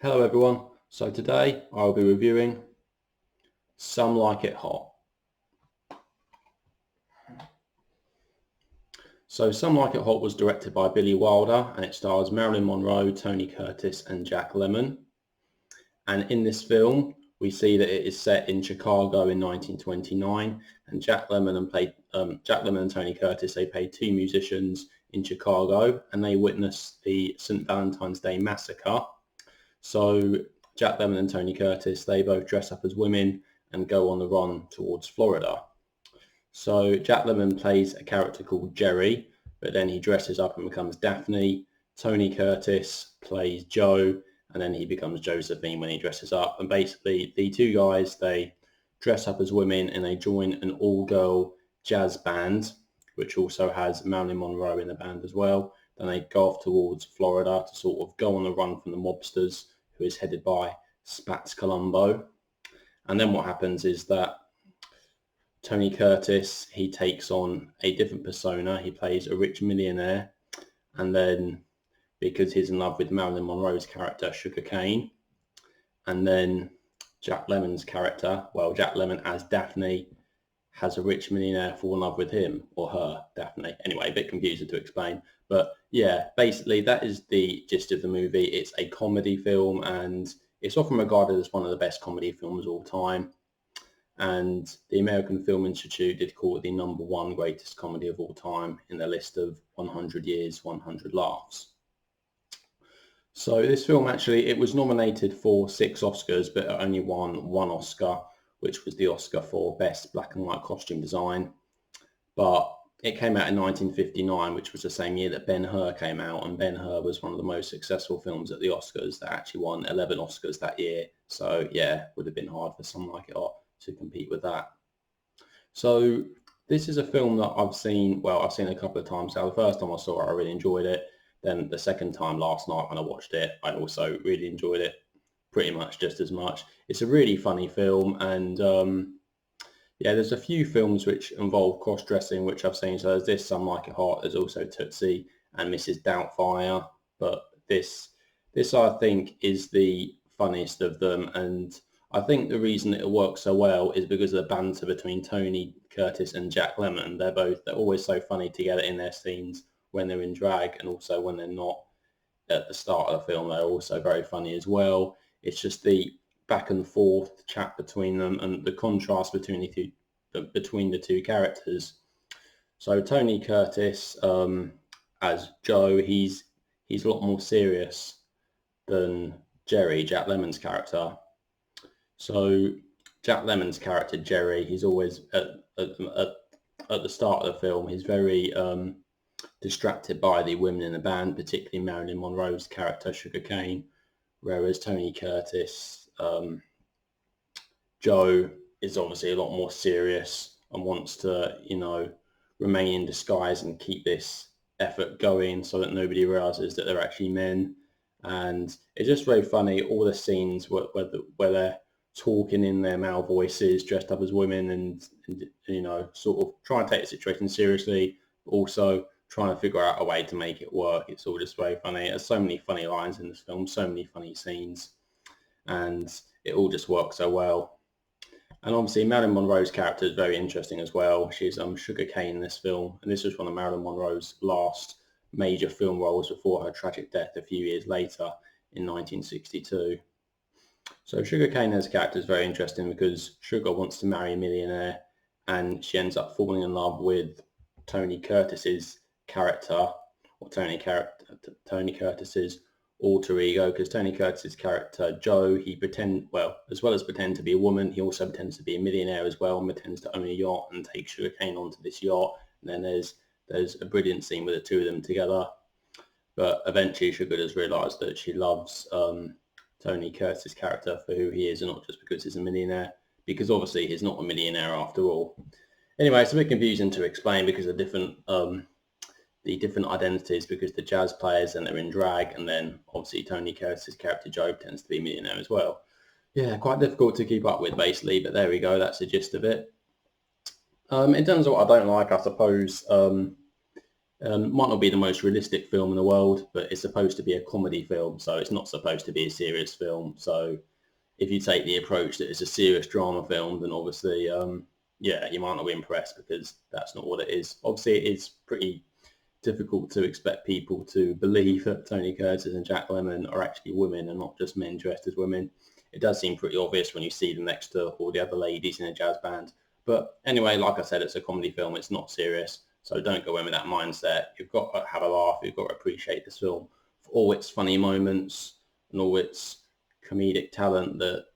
Hello everyone, so today I'll be reviewing Some Like It Hot. So Some Like It Hot was directed by Billy Wilder and it stars Marilyn Monroe, Tony Curtis and Jack Lemmon. And in this film we see that it is set in Chicago in 1929 and Jack Lemmon and Tony Curtis, they played two musicians in Chicago and they witnessed the St. Valentine's Day Massacre. So Jack Lemmon and Tony Curtis, they both dress up as women and go on the run towards Florida. So Jack Lemmon plays a character called Jerry, but then he dresses up and becomes Daphne. Tony Curtis plays Joe, and then he becomes Josephine when he dresses up. And basically the two guys, they dress up as women and they join an all-girl jazz band, which also has Marilyn Monroe in the band as well. Then they go off towards Florida to sort of go on the run from the mobsters, who is headed by Spats Colombo. And then what happens is that Tony Curtis, he takes on a different persona. He plays a rich millionaire. And then because he's in love with Marilyn Monroe's character, Sugar Cane. And then Jack Lemmon's character, well, Jack Lemmon as Daphne, has a rich millionaire fall in love with him or her, Daphne. Anyway, a bit confusing to explain. But yeah, basically that is the gist of the movie. It's a comedy film and it's often regarded as one of the best comedy films of all time. And the American Film Institute did call it the #1 greatest comedy of all time in their list of 100 years, 100 laughs. So this film actually, it was nominated for 6 Oscars, but it only won 1 Oscar, which was the Oscar for Best Black and White Costume Design. But it came out in 1959, which was the same year that Ben-Hur came out, and Ben-Hur was one of the most successful films at the Oscars that actually won 11 Oscars that year. So yeah, would have been hard for Some Like It Hot to compete with that. So this is a film that I've seen a couple of times now. The first time I saw it, I really enjoyed it. Then the second time last night when I watched it, I also really enjoyed it pretty much just as much. It's a really funny film and yeah, there's a few films which involve cross-dressing which I've seen. So there's this, Some Like It Hot, there's also Tootsie and Mrs. Doubtfire. But this I think is the funniest of them, and I think the reason it works so well is because of the banter between Tony Curtis and Jack Lemmon. They're always so funny together in their scenes when they're in drag, and also when they're not at the start of the film, they're also very funny as well. It's just the back and forth chat between them and the contrast between the two characters. So Tony Curtis as Joe, he's a lot more serious than Jerry, Jack Lemmon's character. So Jack Lemmon's character Jerry, he's always at the start of the film, he's very distracted by the women in the band, particularly Marilyn Monroe's character Sugar Cane, whereas Tony Curtis, Joe, is obviously a lot more serious and wants to, remain in disguise and keep this effort going so that nobody realizes that they're actually men. And it's just very funny, all the scenes where they're talking in their male voices, dressed up as women, and sort of trying to take the situation seriously, but also trying to figure out a way to make it work. It's all just very funny. There's so many funny lines in this film, so many funny scenes, and it all just works so well. And obviously Marilyn Monroe's character is very interesting as well. She's Sugar Cane in this film, and this was one of Marilyn Monroe's last major film roles before her tragic death a few years later in 1962. So Sugar Cane as a character is very interesting because Sugar wants to marry a millionaire and she ends up falling in love with Tony Curtis's character, or Tony Curtis's alter ego, because Tony Curtis's character Joe, as well as pretend to be a woman, he also pretends to be a millionaire as well, and pretends to own a yacht and take Sugar Cane onto this yacht. And then there's a brilliant scene with the two of them together. But eventually Sugar does realise that she loves Tony Curtis's character for who he is, and not just because he's a millionaire, because obviously he's not a millionaire after all. Anyway, it's a bit confusing to explain because of the different identities, because the jazz players and they're in drag, and then obviously Tony Curtis's character Joe tends to be a millionaire as well. Yeah, quite difficult to keep up with basically, but there we go, that's the gist of it. In terms of what I don't like, I suppose Might not be the most realistic film in the world, but it's supposed to be a comedy film, so it's not supposed to be a serious film. So if you take the approach that it's a serious drama film, then obviously, yeah, you might not be impressed, because that's not what it is. Obviously, it is pretty difficult to expect people to believe that Tony Curtis and Jack Lemmon are actually women and not just men dressed as women. It does seem pretty obvious when you see them next to all the other ladies in a jazz band. But anyway, like I said, it's a comedy film. It's not serious. So don't go in with that mindset. You've got to have a laugh. You've got to appreciate this film for all its funny moments and all its comedic talent that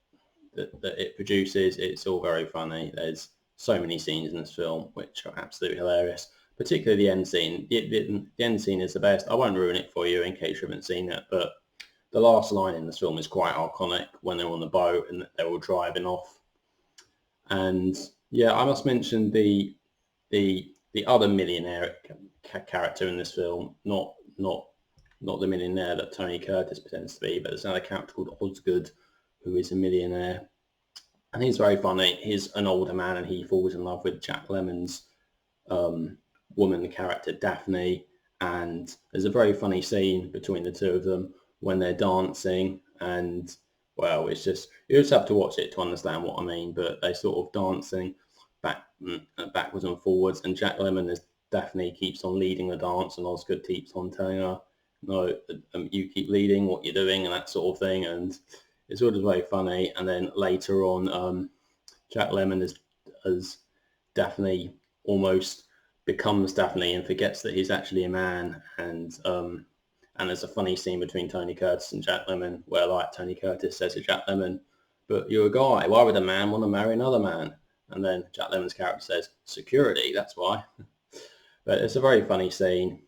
it produces. It's all very funny. There's so many scenes in this film which are absolutely hilarious, particularly the end scene. The end scene is the best. I won't ruin it for you in case you haven't seen it, but the last line in this film is quite iconic when they're on the boat and they're all driving off. And yeah, I must mention the other millionaire character in this film, not the millionaire that Tony Curtis pretends to be, but there's another character called Osgood, who is a millionaire, and he's very funny. He's an older man, and he falls in love with Jack Lemmon's woman character, Daphne, and there's a very funny scene between the two of them when they're dancing, and well, it's just, you just have to watch it to understand what I mean, but they sort of dancing backwards and forwards, and Jack Lemmon as Daphne keeps on leading the dance, and Osgood keeps on telling her, no, you keep leading, what you're doing, and that sort of thing, and it's all just very funny. And then later on, Jack Lemmon as Daphne almost becomes Daphne and forgets that he's actually a man, and there's a funny scene between Tony Curtis and Jack Lemmon where, like, Tony Curtis says to Jack Lemmon, but you're a guy, why would a man want to marry another man? And then Jack Lemmon's character says, security, that's why. But it's a very funny scene,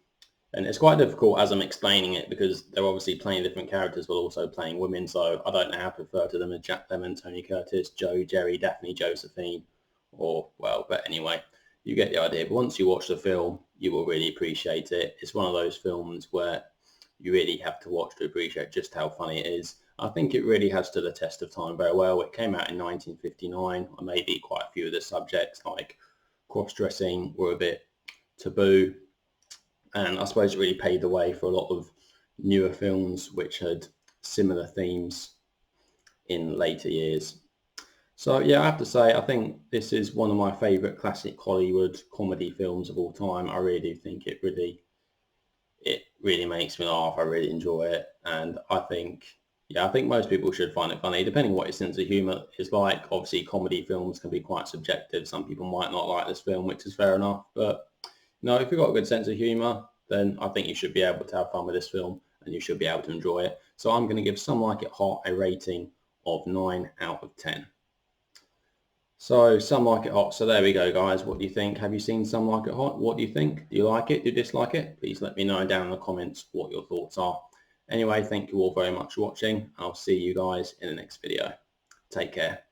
and it's quite difficult as I'm explaining it because they're obviously playing different characters while also playing women, so I don't know how to refer to them as Jack Lemmon, Tony Curtis, Joe, Jerry, Daphne, Josephine, or, well, but anyway, you get the idea. But once you watch the film, you will really appreciate it. It's one of those films where you really have to watch to appreciate just how funny it is. I think it really has stood the test of time very well. It came out in 1959, and maybe quite a few of the subjects like cross-dressing were a bit taboo, and I suppose it really paved the way for a lot of newer films which had similar themes in later years. So yeah, I have to say, I think this is one of my favourite classic Hollywood comedy films of all time. I really do think it really makes me laugh. I really enjoy it, and I think most people should find it funny, depending what your sense of humour is like. Obviously, comedy films can be quite subjective. Some people might not like this film, which is fair enough. But if you've got a good sense of humour, then I think you should be able to have fun with this film, and you should be able to enjoy it. So I'm going to give Some Like It Hot a rating of 9 out of 10. So Some Like It Hot. So there we go, guys. What do you think? Have you seen Some Like It Hot? What do you think? Do you like it? Do you dislike it? Please let me know down in the comments what your thoughts are. Anyway, thank you all very much for watching. I'll see you guys in the next video. Take care.